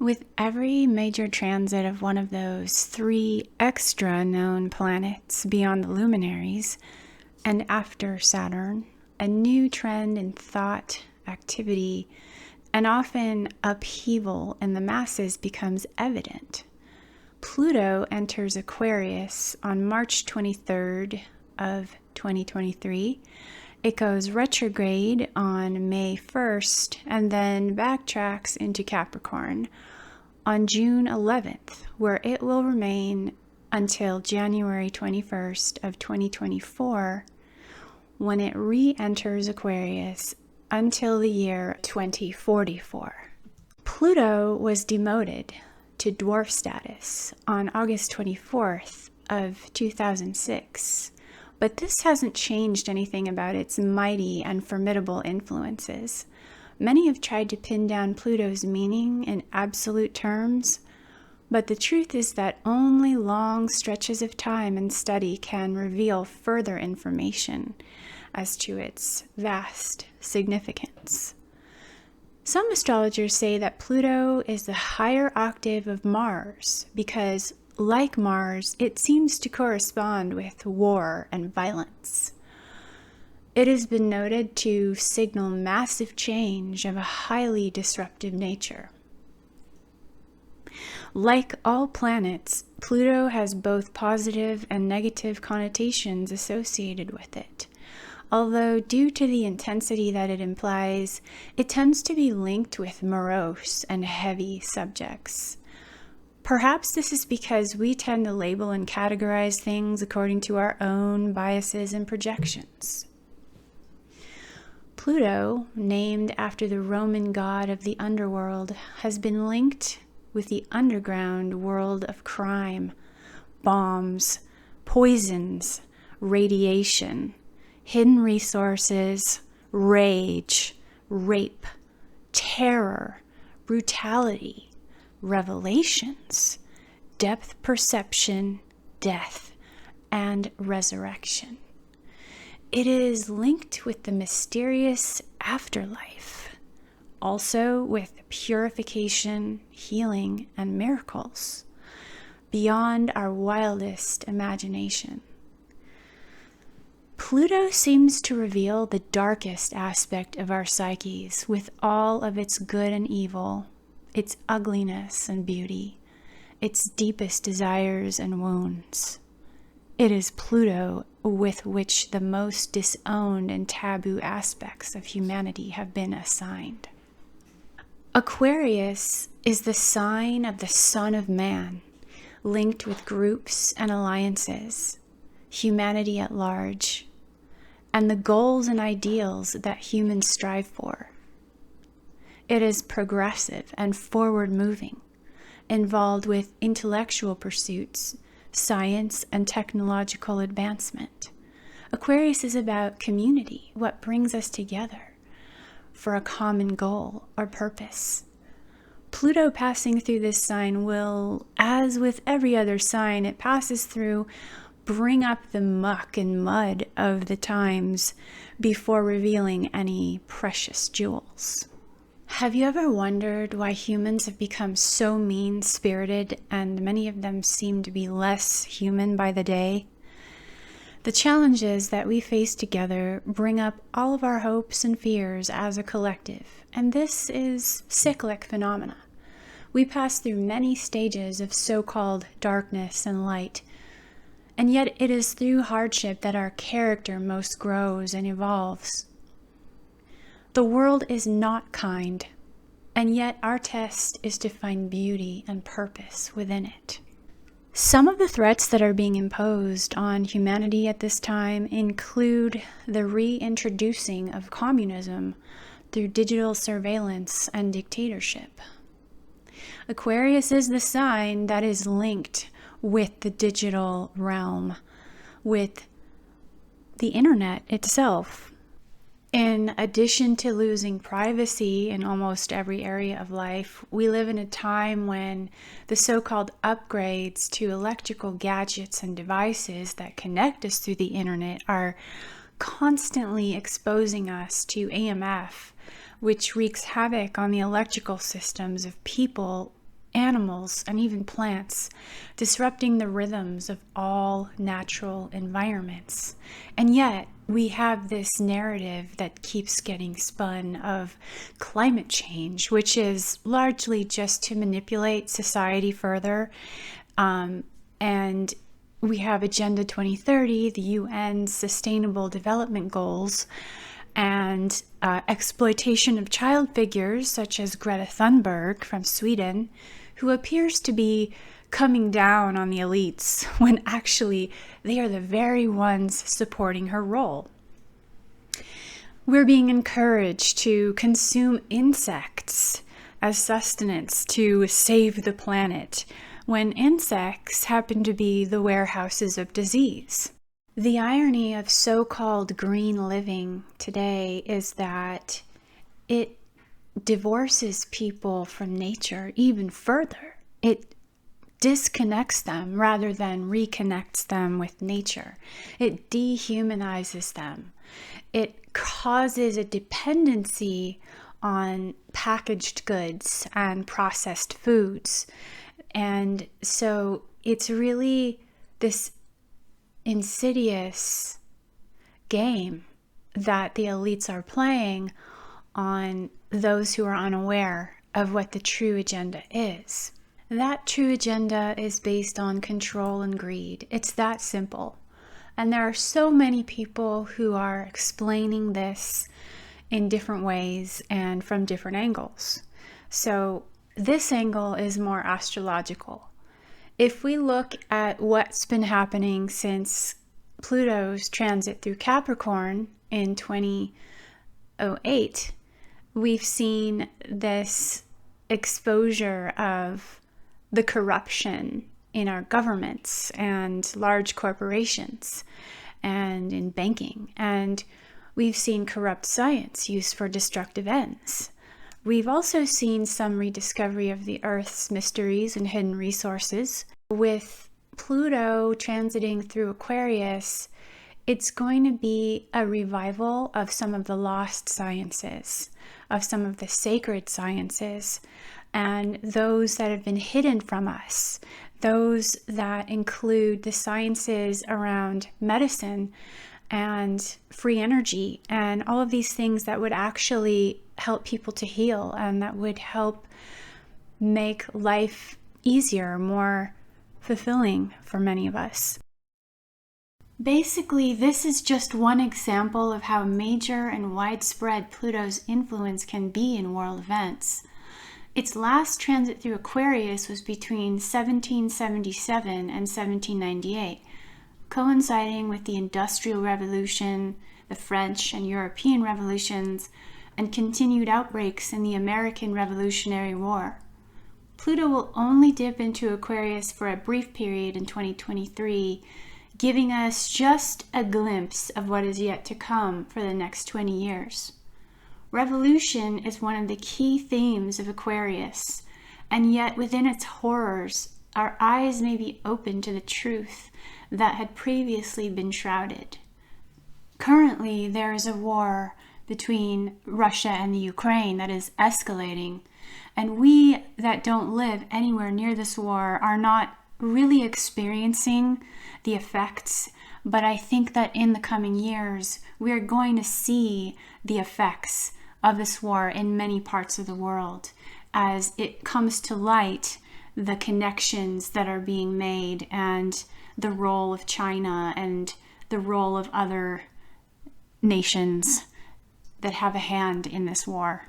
With every major transit of one of those 3 extra known planets beyond the luminaries, and after Saturn, a new trend in thought, activity, and often upheaval in the masses becomes evident. Pluto enters Aquarius on March 23rd of 2023. It goes retrograde on May 1st and then backtracks into Capricorn on June 11th, where it will remain until January 21st of 2024, when it re-enters Aquarius until the year 2044. Pluto was demoted to dwarf status on August 24th of 2006. But this hasn't changed anything about its mighty and formidable influences. Many have tried to pin down Pluto's meaning in absolute terms, but the truth is that only long stretches of time and study can reveal further information as to its vast significance. Some astrologers say that Pluto is the higher octave of Mars because, like Mars, it seems to correspond with war and violence. It has been noted to signal massive change of a highly disruptive nature. Like all planets, Pluto has both positive and negative connotations associated with it. Although due to the intensity that it implies, it tends to be linked with morose and heavy subjects. Perhaps this is because we tend to label and categorize things according to our own biases and projections. Pluto, named after the Roman god of the underworld, has been linked with the underground world of crime, bombs, poisons, radiation, hidden resources, rage, rape, terror, brutality, revelations, depth perception, death, and resurrection. It is linked with the mysterious afterlife, also with purification, healing, and miracles beyond our wildest imagination. Pluto seems to reveal the darkest aspect of our psyches with all of its good and evil, its ugliness and beauty, its deepest desires and wounds. It is Pluto with which the most disowned and taboo aspects of humanity have been assigned. Aquarius is the sign of the Son of Man, linked with groups and alliances, humanity at large, and the goals and ideals that humans strive for. It is progressive and forward-moving, involved with intellectual pursuits, science, and technological advancement. Aquarius is about community, what brings us together for a common goal or purpose. Pluto passing through this sign will, as with every other sign it passes through, bring up the muck and mud of the times before revealing any precious jewels. Have you ever wondered why humans have become so mean-spirited and many of them seem to be less human by the day? The challenges that we face together bring up all of our hopes and fears as a collective, and this is cyclic phenomena. We pass through many stages of so-called darkness and light, and yet it is through hardship that our character most grows and evolves. The world is not kind, and yet our test is to find beauty and purpose within it. Some of the threats that are being imposed on humanity at this time include the reintroducing of communism through digital surveillance and dictatorship. Aquarius is the sign that is linked with the digital realm, with the internet itself. In addition to losing privacy in almost every area of life, we live in a time when the so-called upgrades to electrical gadgets and devices that connect us through the internet are constantly exposing us to AMF, which wreaks havoc on the electrical systems of people animals, and even plants, disrupting the rhythms of all natural environments. And yet, we have this narrative that keeps getting spun of climate change, which is largely just to manipulate society further. And we have Agenda 2030, the UN's Sustainable Development Goals, and exploitation of child figures such as Greta Thunberg from Sweden, who appears to be coming down on the elites when actually they are the very ones supporting her role. We're being encouraged to consume insects as sustenance to save the planet, when insects happen to be the warehouses of disease. The irony of so-called green living today is that it divorces people from nature even further. It disconnects them rather than reconnects them with nature. It dehumanizes them. It causes a dependency on packaged goods and processed foods. And so it's really this insidious game that the elites are playing on those who are unaware of what the true agenda is. That true agenda is based on control and greed. It's that simple. And there are so many people who are explaining this in different ways and from different angles. So this angle is more astrological. If we look at what's been happening since Pluto's transit through Capricorn in 2008, we've seen this exposure of the corruption in our governments and large corporations and in banking. And we've seen corrupt science used for destructive ends. We've also seen some rediscovery of the Earth's mysteries and hidden resources. With Pluto transiting through Aquarius, it's going to be a revival of some of the lost sciences, of some of the sacred sciences, and those that have been hidden from us, those that include the sciences around medicine and free energy and all of these things that would actually help people to heal and that would help make life easier, more fulfilling for many of us. Basically, this is just one example of how major and widespread Pluto's influence can be in world events. Its last transit through Aquarius was between 1777 and 1798, coinciding with the Industrial Revolution, the French and European revolutions, and continued outbreaks in the American Revolutionary War. Pluto will only dip into Aquarius for a brief period in 2023, giving us just a glimpse of what is yet to come for the next 20 years. Revolution is one of the key themes of Aquarius, and yet within its horrors, our eyes may be open to the truth that had previously been shrouded. Currently, there is a war between Russia and the Ukraine that is escalating, and we that don't live anywhere near this war are not really experiencing the effects, but I think that in the coming years, we are going to see the effects of this war in many parts of the world as it comes to light, the connections that are being made and the role of China and the role of other nations that have a hand in this war.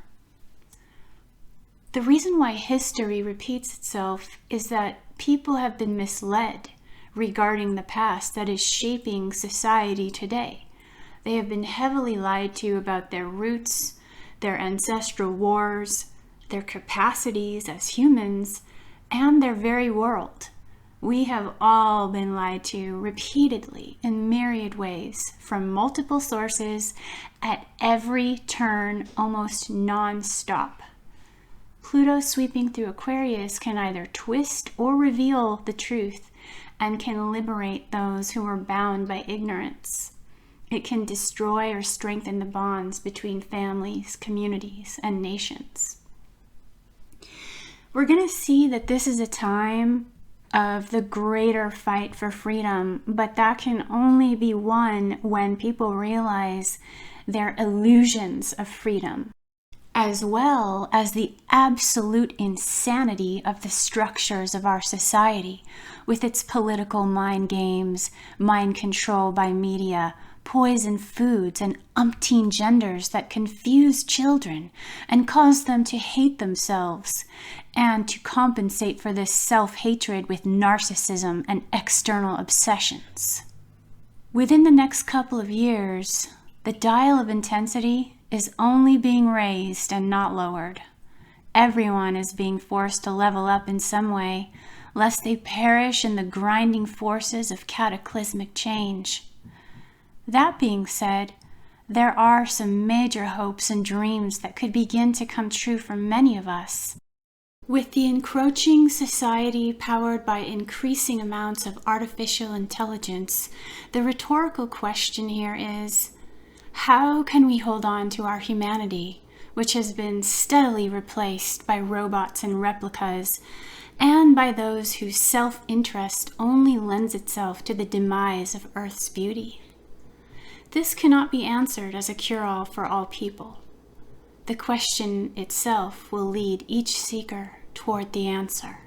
The reason why history repeats itself is that people have been misled regarding the past that is shaping society today. They have been heavily lied to about their roots, their ancestral wars, their capacities as humans, and their very world. We have all been lied to repeatedly in myriad ways from multiple sources at every turn, almost non-stop. Pluto sweeping through Aquarius can either twist or reveal the truth and can liberate those who are bound by ignorance. It can destroy or strengthen the bonds between families, communities, and nations. we're going to see that this is a time of the greater fight for freedom, but that can only be won when people realize their illusions of freedom, as well as the absolute insanity of the structures of our society, with its political mind games, mind control by media, poison foods, and umpteen genders that confuse children and cause them to hate themselves, and to compensate for this self-hatred with narcissism and external obsessions. Within the next couple of years, the dial of intensity is only being raised and not lowered. Everyone is being forced to level up in some way, lest they perish in the grinding forces of cataclysmic change. That being said, there are some major hopes and dreams that could begin to come true for many of us. With the encroaching society powered by increasing amounts of artificial intelligence, the rhetorical question here is, how can we hold on to our humanity, which has been steadily replaced by robots and replicas, and by those whose self-interest only lends itself to the demise of Earth's beauty? This cannot be answered as a cure-all for all people. The question itself will lead each seeker toward the answer.